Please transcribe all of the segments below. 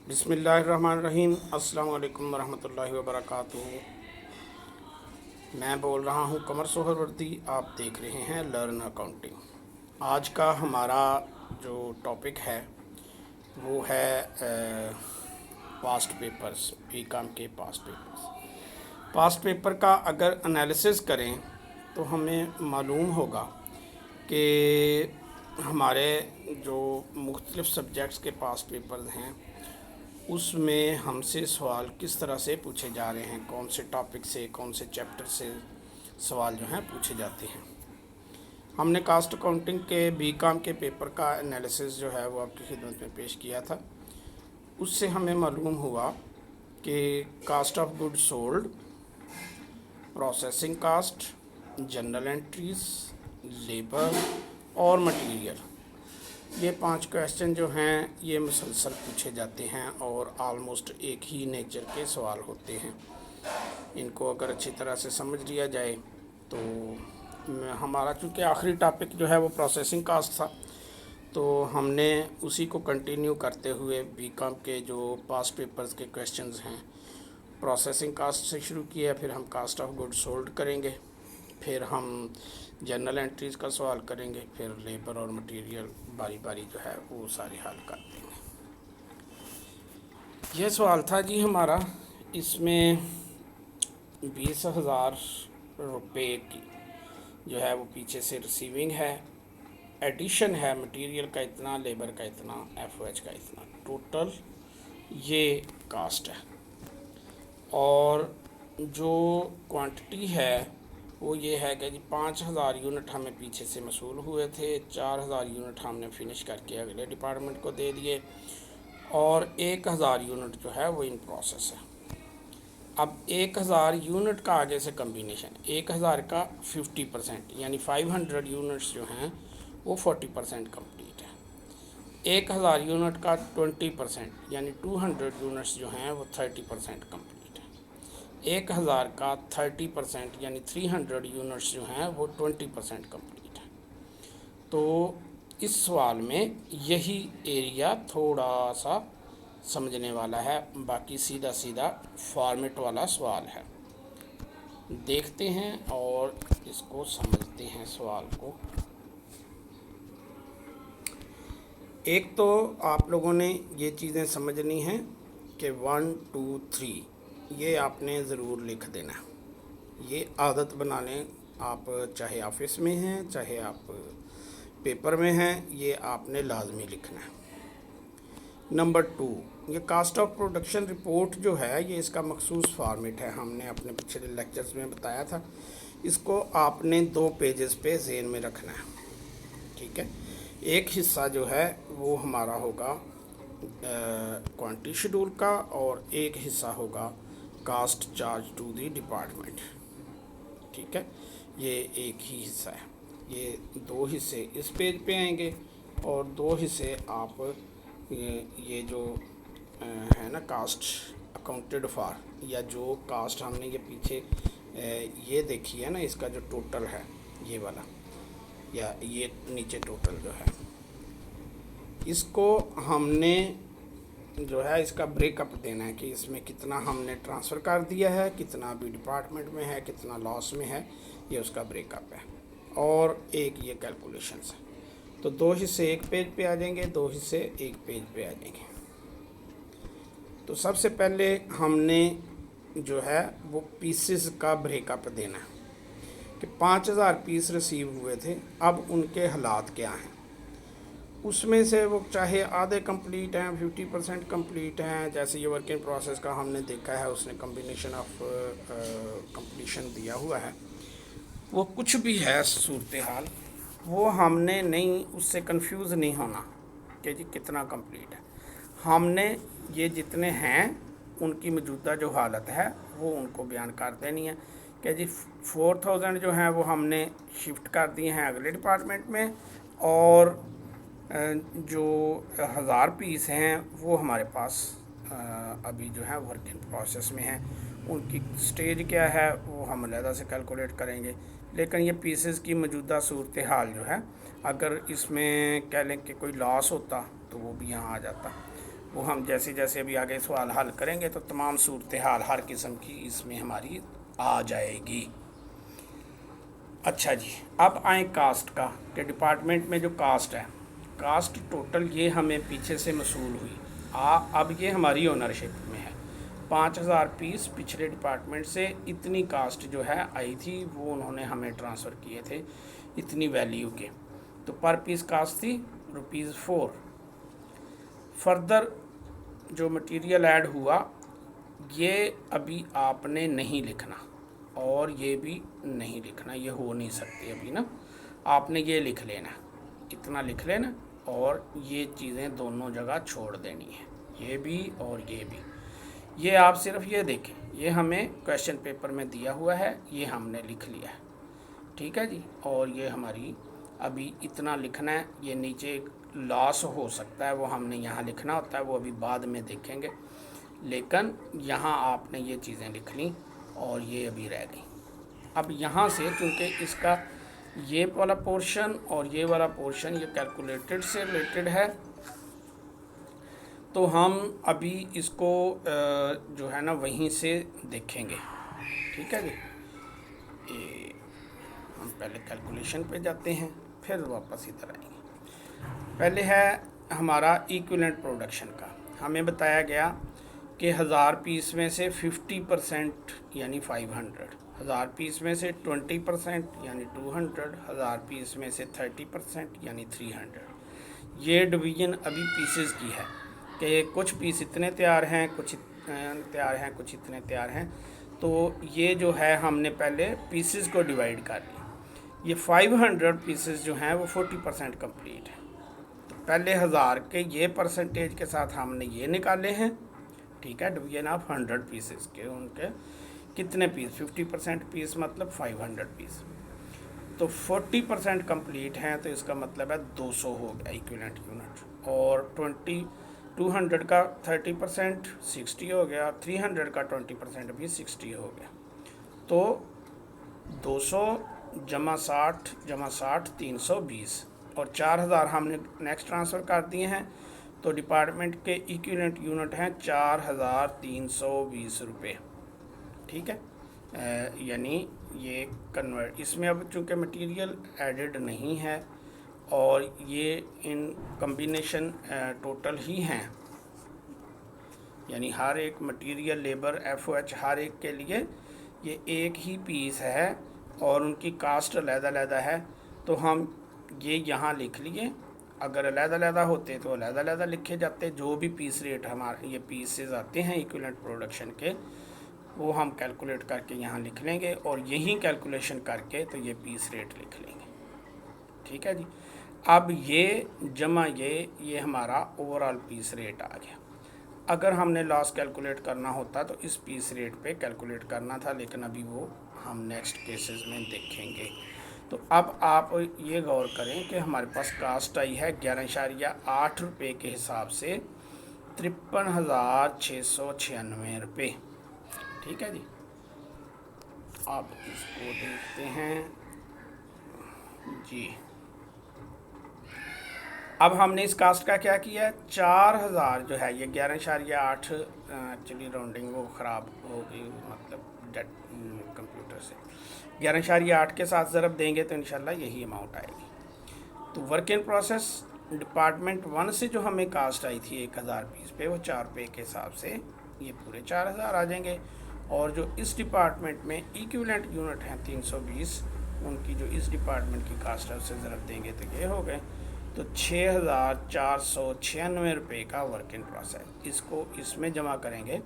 बिस्मिल्लाहिर्रहमानिर्रहीम। अस्सलाम वालेकुम वरहमतुल्लाहि वबरकातुहू। मैं बोल रहा हूँ कमर सोहरवर्दी। आप देख रहे हैं लर्न अकाउंटिंग। आज का हमारा जो टॉपिक है वो है पास्ट पेपर्स, बीकॉम के पास्ट पेपर्स। पास्ट पेपर का अगर एनालिसिस करें तो हमें मालूम होगा कि हमारे जो मुख्तलिफ़ सब्जेक्ट्स के पास्ट पेपर्स हैं उसमें हमसे सवाल किस तरह से पूछे जा रहे हैं, कौन से टॉपिक से, कौन से चैप्टर से सवाल जो हैं पूछे जाते हैं। हमने कास्ट अकाउंटिंग के बीकॉम के पेपर का एनालिसिस जो है वो आपकी खिदमत में पेश किया था। उससे हमें मालूम हुआ कि cost of good sold, processing cost, general entries, labour और मटेरियल, ये 5 क्वेश्चन जो हैं ये मुसलसल पूछे जाते हैं और आलमोस्ट एक ही नेचर के सवाल होते हैं। इनको अगर अच्छी तरह से समझ लिया जाए तो हमारा चूँकि आखिरी टॉपिक जो है वो प्रोसेसिंग कास्ट था, तो हमने उसी को कंटिन्यू करते हुए बीकॉम के जो पास्ट पेपर्स के क्वेश्चंस हैं प्रोसेसिंग कास्ट से शुरू किया। फिर हम कास्ट ऑफ गुड सोल्ड करेंगे, फिर हम जनरल एंट्रीज़ का सवाल करेंगे, फिर लेबर और मटेरियल बारी बारी जो है वो सारे हल कर देंगे। यह सवाल था जी हमारा। इसमें 20,000 रुपये की जो है वो पीछे से रिसीविंग है, एडिशन है मटेरियल का इतना, लेबर का इतना, एफओएच का इतना, टोटल ये कास्ट है। और जो क्वांटिटी है वो ये है कि जी 5,000 यूनिट हमें पीछे से मसूल हुए थे, 4,000 यूनिट हमने फिनिश करके अगले डिपार्टमेंट को दे दिए और 1,000 यूनिट जो है वो इन प्रोसेस है। अब 1,000 यूनिट का आगे से कम्बिनेशन, 1,000 का 50% यानी 500 यूनिट्स जो हैं वो 40% कम्प्लीट है। 1,000 यूनिट का 20% यानी 200 यूनिट्स जो हैं वो 30% कम्प्लीट है। 1,000 का 30% यानी 300 यूनिट्स जो हैं वो 20% कम्प्लीट है। तो इस सवाल में यही एरिया थोड़ा सा समझने वाला है, बाकी सीधा सीधा फॉर्मेट वाला सवाल है। देखते हैं और इसको समझते हैं सवाल को। एक तो आप लोगों ने ये चीज़ें समझनी हैं कि 1 2 3 ये आपने ज़रूर लिख देना। ये आदत बना लें, आप चाहे ऑफिस में हैं चाहे आप पेपर में हैं, ये आपने लाजमी लिखना है। नंबर 2, ये कास्ट ऑफ प्रोडक्शन रिपोर्ट जो है ये इसका मखसूस फॉर्मेट है, हमने अपने पिछले लेक्चर्स में बताया था। इसको आपने 2 पेजेस पे ज़हन में रखना है, ठीक है। एक हिस्सा जो है वो हमारा होगा क्वांटिटी शेड्यूल का और एक हिस्सा होगा cost charge to the department, ठीक है। ये एक ही हिस्सा है। ये 2 हिस्से इस पेज पे आएंगे और 2 हिस्से आप ये जो है ना कास्ट अकाउंटेड फॉर, या जो कास्ट हमने ये पीछे ये देखी है ना, इसका जो टोटल है ये वाला, या ये नीचे टोटल जो है, इसको हमने जो है इसका ब्रेकअप देना है कि इसमें कितना हमने ट्रांसफ़र कर दिया है, कितना अभी डिपार्टमेंट में है, कितना लॉस में है, ये उसका ब्रेकअप है। और एक ये कैलकुलेशंस है। तो 2 हिस्से एक पेज पे आ जाएंगे, 2 हिस्से एक पेज पे आ जाएंगे। तो सबसे पहले हमने जो है वो पीसेस का ब्रेकअप देना है कि 5,000 पीस रिसीव हुए थे, अब उनके हालात क्या हैं। उसमें से वो चाहे आधे कंप्लीट हैं, 50% कंप्लीट हैं, जैसे ये वर्क इन प्रोसेस का हमने देखा है, उसने कम्बिनेशन ऑफ कंप्लीशन दिया हुआ है। वो कुछ भी है सूरत हाल, वो हमने नहीं, उससे कंफ्यूज नहीं होना कि जी कितना कंप्लीट है। हमने ये जितने हैं उनकी मौजूदा जो हालत है वो उनको बयान कर देनी है कि जी 4,000 जो हैं वो हमने शिफ्ट कर दिए हैं अगले डिपार्टमेंट में, और जो 1,000 पीस हैं वो हमारे पास अभी जो है वर्क इन प्रोसेस में हैं। उनकी स्टेज क्या है वो हम अलहदा से कैलकुलेट करेंगे, लेकिन ये पीसेस की मौजूदा सूरत हाल जो है, अगर इसमें कह लें कि कोई लॉस होता तो वो भी यहाँ आ जाता। वो हम जैसे जैसे अभी आगे सवाल हल करेंगे तो तमाम सूरत हाल हर किस्म की इसमें हमारी आ जाएगी। अच्छा जी, अब आए कास्ट का, कि डिपार्टमेंट में जो कास्ट है, कास्ट टोटल ये हमें पीछे से वसूल हुई, अब ये हमारी ओनरशिप में है। 5000 पीस पिछले डिपार्टमेंट से इतनी कास्ट जो है आई थी, वो उन्होंने हमें ट्रांसफ़र किए थे इतनी वैल्यू के। तो पर पीस कास्ट थी ₹4। फर्दर जो मटेरियल ऐड हुआ ये अभी आपने नहीं लिखना, और ये भी नहीं लिखना, ये हो नहीं सकती अभी ना। आपने ये लिख लेना, इतना लिख लेना, और ये चीज़ें दोनों जगह छोड़ देनी है, ये भी और ये भी। ये आप सिर्फ ये देखें, ये हमें क्वेश्चन पेपर में दिया हुआ है, ये हमने लिख लिया है, ठीक है जी। और ये हमारी अभी इतना लिखना है, ये नीचे लॉस हो सकता है वो हमने यहाँ लिखना होता है, वो अभी बाद में देखेंगे, लेकिन यहाँ आपने ये चीज़ें लिख ली और ये अभी रह गई। अब यहाँ से चूँकि इसका ये वाला पोर्शन और ये वाला पोर्शन ये कैलकुलेटेड से रिलेटेड है, तो हम अभी इसको जो है ना वहीं से देखेंगे, ठीक है जी। ये हम पहले कैलकुलेशन पे जाते हैं, फिर वापस इधर आएंगे। पहले है हमारा इक्विवेलेंट प्रोडक्शन का। हमें बताया गया कि 1000 पीस में से 50% यानी 500, 1000 पीस में से 20% यानी 200, 1000 पीस में से 30% यानी 300। ये डिवीज़न अभी पीसेस की है कि कुछ पीस इतने तैयार हैं, कुछ तैयार हैं, कुछ इतने तैयार हैं। तो ये जो है हमने पहले पीसेस को डिवाइड कर लिया। ये 500 पीसेस जो हैं वो 40% कंप्लीट है। तो पहले 1000 के ये परसेंटेज के साथ हमने ये निकाले हैं, ठीक है, डिवीजन ऑफ 100 पीसेस के, उनके कितने पीस, 50% पीस मतलब 500 पीस। तो 40% कंप्लीट हैं, तो इसका मतलब है 200 हो गया इक्विवेलेंट यूनिट। और 200 का 30% 60 हो गया, 300 का 20% भी 60 हो गया। तो 200 जमा 60 जमा 60 320, और 4000 हमने नेक्स्ट ट्रांसफ़र कर दिए हैं। तो डिपार्टमेंट के इक्विवेलेंट यूनिट हैं 4320 रुपये, ठीक है। यानी ये कन्वर्ट, इसमें अब चूँकि मटेरियल एडेड नहीं है और ये इन कम्बिनेशन टोटल ही हैं, यानी हर एक मटेरियल, लेबर, FOH हर एक के लिए ये एक ही पीस है और उनकी कास्ट अलग-अलग है। तो हम ये यहाँ लिख लिए, अगर अलग-अलग होते तो अलग-अलग लिखे जाते। जो भी पीस रेट हमारे ये पीसेस आते हैं इक्विवेलेंट प्रोडक्शन के, वो हम कैलकुलेट करके यहाँ लिख लेंगे, और यही कैलकुलेशन करके तो ये पीस रेट लिख लेंगे, ठीक है जी। अब ये जमा ये हमारा ओवरऑल पीस रेट आ गया। अगर हमने लॉस कैलकुलेट करना होता तो इस पीस रेट पे कैलकुलेट करना था, लेकिन अभी वो हम नेक्स्ट केसेस में देखेंगे। तो अब आप ये गौर करें कि हमारे पास कास्ट आई है 11.8 रुपये के हिसाब से 53,696 रुपये, ठीक है जी। अब इसको देखते हैं जी। अब हमने इस कास्ट का क्या किया, 4000 जो है ये 11.8, एक्चुअली राउंडिंग वो ख़राब हो गई, मतलब डेट कंप्यूटर से 11.8 के साथ ज़रब देंगे तो इंशाल्लाह यही अमाउंट आएगी। तो वर्क इन प्रोसेस डिपार्टमेंट 1 से जो हमें कास्ट आई थी 1000 पीस पे, वो 4 रुपये के हिसाब से ये पूरे 4000 आ जाएंगे। और जो इस डिपार्टमेंट में इक्विवेलेंट यूनिट हैं 320, उनकी जो इस डिपार्टमेंट की कास्ट है उससे ज़रब देंगे तो ये हो गए। तो 6496 रुपये का वर्क इन प्रोसेस, इसको इसमें जमा करेंगे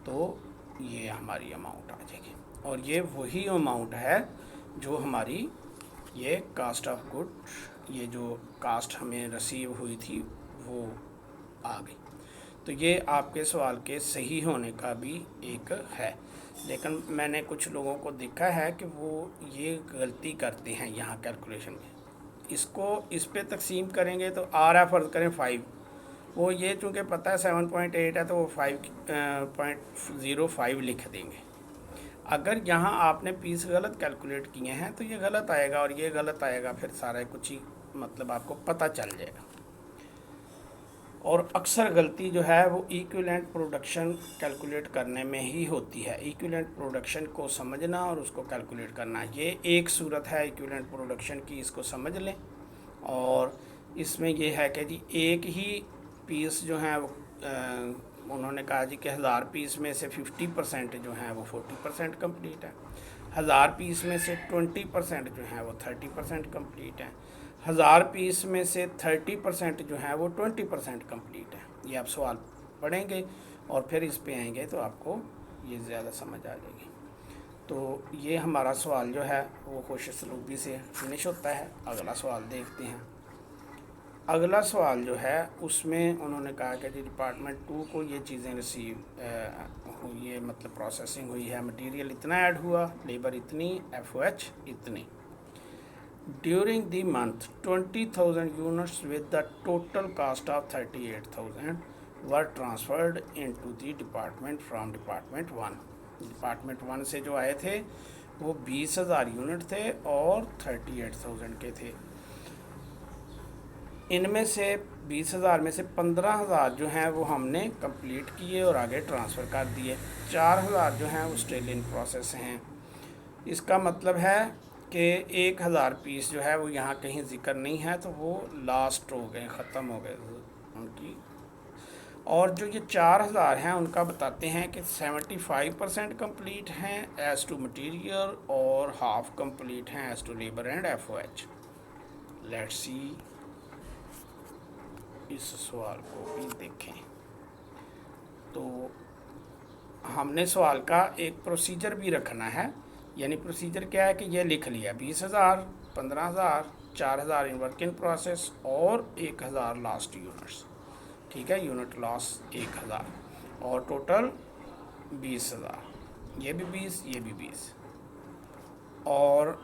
तो ये हमारी अमाउंट आ जाएगी। और ये वही अमाउंट है जो हमारी ये कास्ट ऑफ गुड, ये जो कास्ट हमें रिसीव हुई थी वो आ गई। तो ये आपके सवाल के सही होने का भी एक है, लेकिन मैंने कुछ लोगों को देखा है कि वो ये गलती करते हैं यहाँ कैलकुलेशन में। इसको इस पे तकसीम करेंगे तो आ रहा, फ़र्ज़ करें 5, वो ये चूँकि पता है 7.8 है तो वो 5.05 लिख देंगे। अगर यहाँ आपने पीस गलत कैलकुलेट किए हैं तो ये गलत आएगा और ये गलत आएगा, फिर सारा कुछ ही मतलब आपको पता चल जाएगा। और अक्सर गलती जो है वो इक्विवेलेंट प्रोडक्शन कैलकुलेट करने में ही होती है। इक्विवेलेंट प्रोडक्शन को समझना और उसको कैलकुलेट करना, ये एक सूरत है इक्विवेलेंट प्रोडक्शन की, इसको समझ लें। और इसमें ये है कि जी एक ही पीस जो है वो उन्होंने कहा जी कि 1000 पीस में से 50% जो है वो 40% कंप्लीट है, 1000 पीस में से 20% जो है वो 30% कंप्लीट है, 1000 पीस में से 30% जो है वो 20% कंप्लीट है। ये आप सवाल पढ़ेंगे और फिर इस पे आएंगे तो आपको ये ज़्यादा समझ आ जाएगी। तो ये हमारा सवाल जो है वो खुश सलूकी से फिनिश होता है। अगला सवाल देखते हैं। अगला सवाल जो है उसमें उन्होंने कहा कि जी डिपार्टमेंट 2 को ये चीज़ें रिसीव हुई है, मतलब प्रोसेसिंग हुई है, मटेरियल इतना ऐड हुआ, लेबर इतनी, FOH इतनी। During the month 20,000 units with the total cast of 38,000 were transferred into the department from department 1। Department 1 से जो आए थे वो 20,000 यूनिट थे और 38,000 के थे। इनमें से 20,000 में से 15,000 जो हैं वो हमने कंप्लीट किए और आगे ट्रांसफ़र कर दिए। 4,000 जो हैं वो स्टिल इन प्रोसेस हैं। इसका मतलब है कि 1,000 पीस जो है वो यहाँ कहीं जिक्र नहीं है, तो वो लास्ट हो गए, ख़त्म हो गए उनकी। और जो ये 4,000 हैं उनका बताते हैं कि 75% कंप्लीट हैं एज़ टू मटीरियल और हाफ कंप्लीट हैं as to labour and FOH। Let's see इस सवाल को भी देखें। तो हमने सवाल का एक प्रोसीजर भी रखना है, यानी प्रोसीजर क्या है कि ये लिख लिया 20,000, 15,000, 4,000 इन वर्क इन प्रोसेस और 1,000 लास्ट यूनिट्स। ठीक है, यूनिट लॉस 1,000 और टोटल 20,000, ये भी 20, ये भी 20। और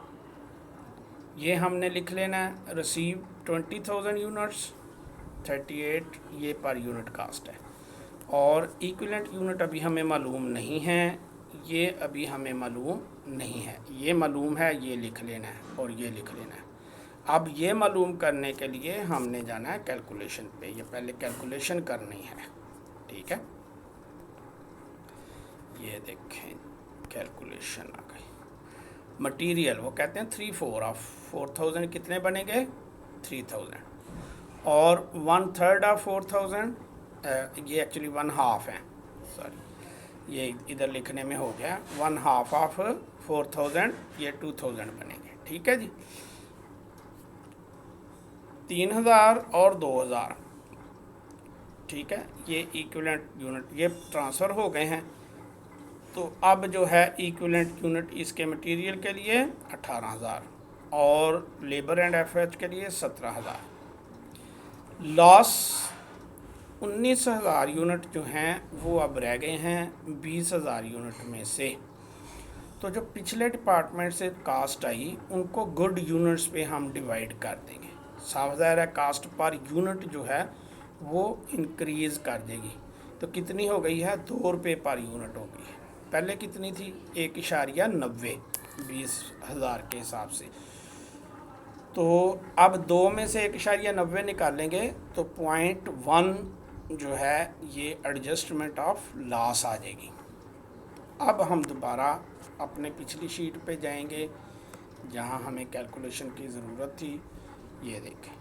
ये हमने लिख लेना है रिसीव 20,000 यूनिट्स, 38 ये पर यूनिट कास्ट है। और इक्विवेलेंट यूनिट अभी हमें मालूम नहीं है, ये अभी हमें मालूम नहीं है, ये मालूम है, ये लिख लेना है और ये लिख लेना है। अब ये मालूम करने के लिए हमने जाना है कैलकुलेशन पे, ये पहले कैलकुलेशन करनी है। ठीक है, ये देखें कैलकुलेशन आ गई। मटीरियल वो कहते हैं 3/4 ऑफ 4,000 कितने बनेंगे, 3,000। और 1/3 ऑफ 4,000 ये एक्चुअली 1/2 है, सॉरी ये इधर लिखने में हो गया, 1/2 ऑफ 4,000 ये 2,000 बनेंगे। ठीक है जी, 3,000 और 2,000। ठीक है, ये इक्विवेलेंट यूनिट ये ट्रांसफ़र हो गए हैं। तो अब जो है इक्विवेलेंट यूनिट इसके मटेरियल के लिए 18,000 और लेबर एंड FOH के लिए 17,000। लॉस 19,000 यूनिट जो हैं वो अब रह गए हैं 20,000 यूनिट में से। तो जो पिछले डिपार्टमेंट से कास्ट आई उनको गुड यूनिट्स पे हम डिवाइड कर देंगे। साफ ज़ाहिर है कास्ट पर यूनिट जो है वो इंक्रीज़ कर देगी। तो कितनी हो गई है, 2 रुपये पर यूनिट हो गई है। पहले कितनी थी, 1.90 20,000 के हिसाब से। तो अब 2 में से 1.90 निकालेंगे तो 0.1 जो है ये एडजस्टमेंट ऑफ लॉस आ जाएगी। अब हम दोबारा अपने पिछली शीट पे जाएंगे जहां हमें कैलकुलेशन की ज़रूरत थी। ये देखें,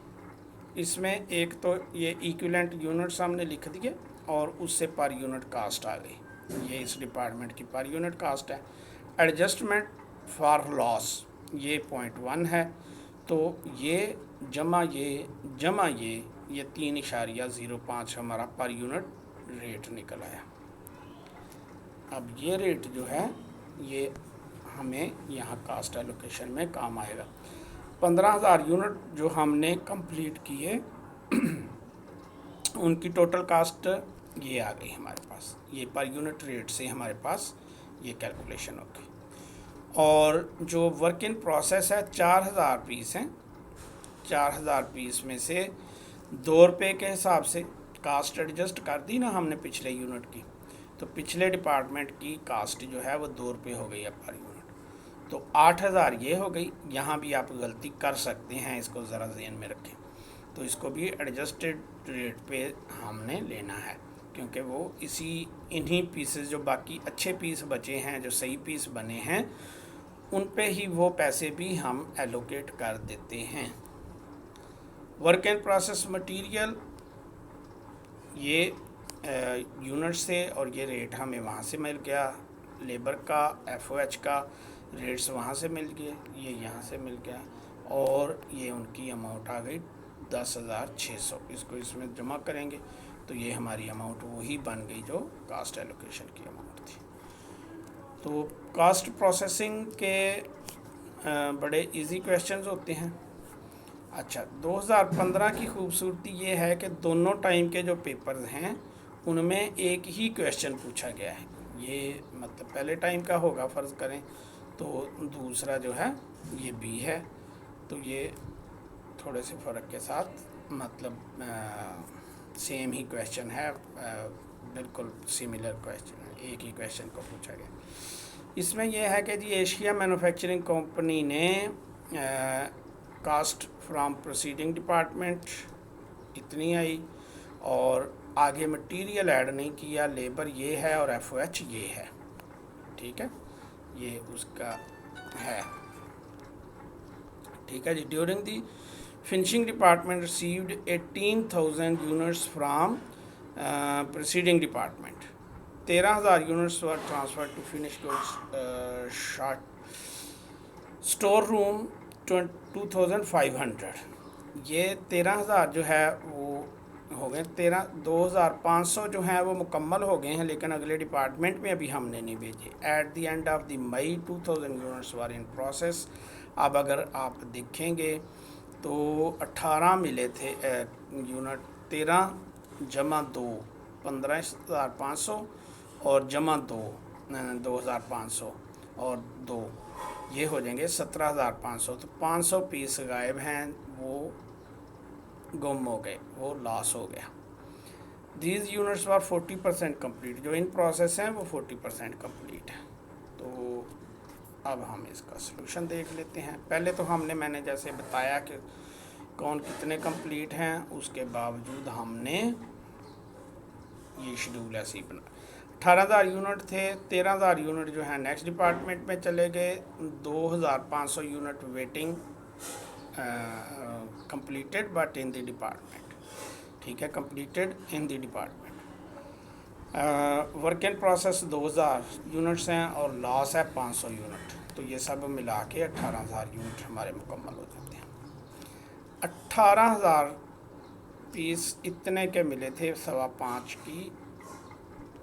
इसमें एक तो ये इक्विवेलेंट यूनिट्स हमने लिख दिए और उससे पर यूनिट कास्ट आ गई। ये इस डिपार्टमेंट की पर यूनिट कास्ट है। एडजस्टमेंट फॉर लॉस ये 0.1 है, तो ये जमा ये 3.05 हमारा पर यूनिट रेट निकल आया। अब ये रेट जो है ये हमें यहाँ कास्ट एलोकेशन में काम आएगा। 15,000 यूनिट जो हमने कंप्लीट किए उनकी टोटल कास्ट ये आ गई हमारे पास, ये पर यूनिट रेट से हमारे पास ये कैलकुलेशन हो गई। और जो वर्क इन प्रोसेस है 4,000 पीस हैं, 4,000 पीस में से 2 रुपये के हिसाब से कास्ट एडजस्ट कर दी ना हमने पिछले यूनिट की, तो पिछले डिपार्टमेंट की कास्ट जो है वो 2 रुपये हो गई है पर यूनिट। तो 8,000 ये हो गई। यहाँ भी आप गलती कर सकते हैं, इसको ज़रा ज़हन में रखें। तो इसको भी एडजस्टेड रेट पे हमने लेना है, क्योंकि वो इन्हीं पीसेस जो बाकी अच्छे पीस बचे हैं, जो सही पीस बने हैं, उन पे ही वो पैसे भी हम एलोकेट कर देते हैं। वर्क एंड प्रोसेस मटेरियल, ये यूनिट से और ये रेट हमें वहाँ से मिल गया, लेबर का FOH का रेट्स वहाँ से मिल गए, ये यहाँ से मिल गया, और ये उनकी अमाउंट आ गई 10,600। इसको इसमें जमा करेंगे तो ये हमारी अमाउंट वही बन गई जो कास्ट एलोकेशन की अमाउंट थी। तो कास्ट प्रोसेसिंग के बड़े इजी क्वेश्चंस होते हैं। अच्छा, 2015 की खूबसूरती ये है कि दोनों टाइम के जो पेपर्स हैं उनमें एक ही क्वेश्चन पूछा गया है। ये मतलब पहले टाइम का होगा फ़र्ज़ करें, तो दूसरा जो है ये B है, तो ये थोड़े से फ़र्क के साथ मतलब सेम ही क्वेश्चन है, बिल्कुल सिमिलर क्वेश्चन है, एक ही क्वेश्चन को पूछा गया। इसमें यह है कि जी एशिया मैन्युफैक्चरिंग कंपनी ने कास्ट फ्रॉम प्रोसीडिंग डिपार्टमेंट इतनी आई, और आगे मटेरियल ऐड नहीं किया, लेबर ये है और FOH ये है, ठीक है, ये उसका है, ठीक है जी। During the finishing department received 18,000 units from proceeding department. 13,000 units were transfer to finish goods short store room 2,500। ये 13,000 जो है वो हो गए, 2,500 जो हैं वो मुकम्मल हो गए हैं, लेकिन अगले डिपार्टमेंट में अभी हमने नहीं भेजे। At the end of the May 2,000 units were in process. अब अगर आप देखेंगे तो 18 मिले थे यूनिट, 13 जमा 2 15,500 और जमा 2 2,500 और 2 ये हो जाएंगे 17,500। तो 500 पीस गायब हैं, वो गुम हो गए, वो लॉस हो गया। दीज यूनिट्स वर 40% कम्प्लीट, जो इन प्रोसेस हैं वो 40% कम्प्लीट है। तो अब हम इसका सलूशन देख लेते हैं। पहले तो मैंने जैसे बताया कि कौन कितने कंप्लीट हैं, उसके बावजूद हमने ये शेड्यूल ऐसे ही बना। 18,000 यूनिट थे, 13,000 यूनिट जो है नेक्स्ट डिपार्टमेंट में चले गए, 2,500 unit waiting completed but in the department, ठीक है, completed in the department. Work in process 2,000 units हैं और लॉस है 500 यूनिट, तो ये सब मिला के 18,000 यूनिट हमारे मुकम्मल हो जाते हैं। 18,000 पीस इतने के मिले थे 5.25 की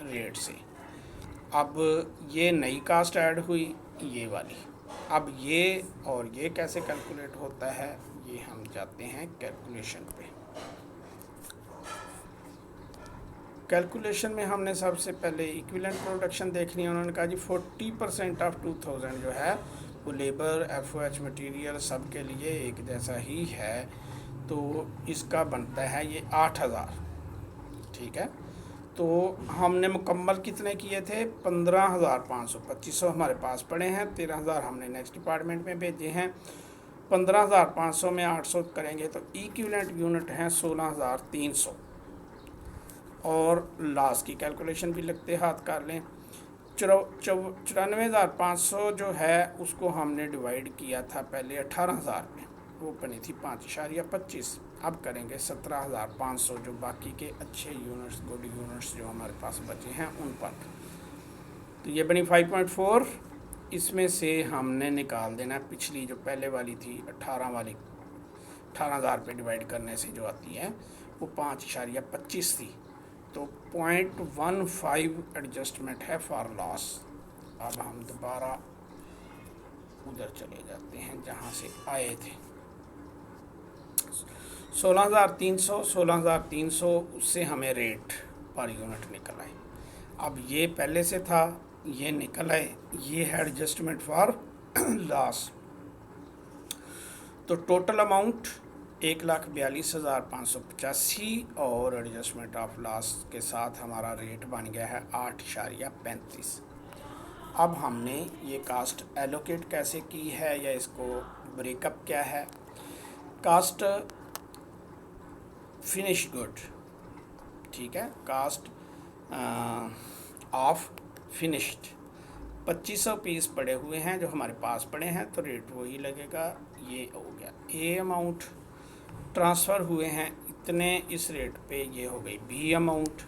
रेट से। अब ये नई कास्ट ऐड हुई, ये वाली। अब ये और ये कैसे कैलकुलेट होता है, ये हम जाते हैं कैलकुलेशन पे। कैलकुलेशन में हमने सबसे पहले इक्विवेलेंट प्रोडक्शन देखनी है। उन्होंने कहा जी 40% ऑफ 2,000 जो है वो लेबर FOH मटेरियल सब के लिए एक जैसा ही है, तो इसका बनता है ये 8,000, ठीक है। तो हमने मुकम्मल कितने किए थे, 15,500, 2,500 हमारे पास पड़े हैं, 13,000 हमने नेक्स्ट डिपार्टमेंट में भेजे हैं। 15,500 में 800 करेंगे तो इक्विवेलेंट यूनिट हैं 16,300। और लॉस की कैलकुलेशन भी लगते हाथ कर लें। 94,500 जो है उसको हमने डिवाइड किया था पहले 18,000 में, वो बनी थी 5.25। अब करेंगे 17,500 जो बाकी के अच्छे यूनिट्स, गुड यूनिट्स जो हमारे पास बचे हैं उन पर, तो ये बनी 5.4। इसमें से हमने निकाल देना पिछली जो पहले वाली थी 18 वाली, 18,000 पे डिवाइड करने से जो आती है वो 5.25 थी, तो 0.15 एडजस्टमेंट है फॉर लॉस। अब हम दोबारा उधर चले जाते हैं जहाँ से आए थे। 16,300 उससे हमें रेट पर यूनिट निकल आए। अब ये पहले से था, ये निकल आए, ये है एडजस्टमेंट फॉर लॉस। तो टोटल अमाउंट 1,42,585 और एडजस्टमेंट ऑफ लॉस के साथ हमारा रेट बन गया है 8.35। अब हमने ये कास्ट एलोकेट कैसे की है या इसको ब्रेकअप क्या है। कास्ट फिनिश गुड, ठीक है, कास्ट ऑफ फिनिश्ड 2500 पीस पड़े हुए हैं जो हमारे पास पड़े हैं, तो रेट वही लगेगा। ये हो गया ए अमाउंट, ट्रांसफ़र हुए हैं इतने इस रेट पे, ये हो गई बी अमाउंट।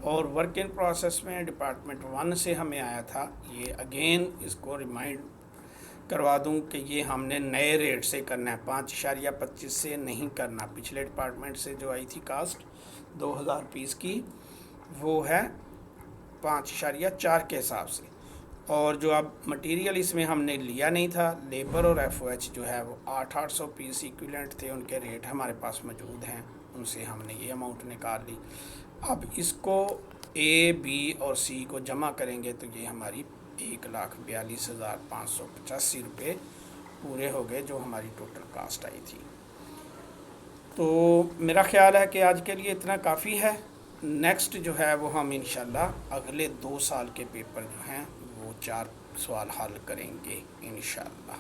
और वर्क इन प्रोसेस में डिपार्टमेंट 1 से हमें आया था, ये अगेन इसको रिमाइंड करवा दूं कि ये हमने नए रेट से करना है, 5.25 से नहीं करना। पिछले डिपार्टमेंट से जो आई थी कास्ट 2000 पीस की, वो है 5.4 के हिसाब से। और जो अब मटेरियल इसमें हमने लिया नहीं था, लेबर और FOH जो है वो 800 पीस इक्विवेलेंट थे, उनके रेट हमारे पास मौजूद हैं, उनसे हमने ये अमाउंट निकाल ली। अब इसको A, B और C को जमा करेंगे तो ये हमारी 1,42,585 रुपये पूरे हो गए, जो हमारी टोटल कास्ट आई थी। तो मेरा ख्याल है कि आज के लिए इतना काफ़ी है। नेक्स्ट जो है वो हम इंशाल्लाह अगले 2 साल के पेपर जो हैं वो 4 सवाल हल करेंगे इंशाल्लाह।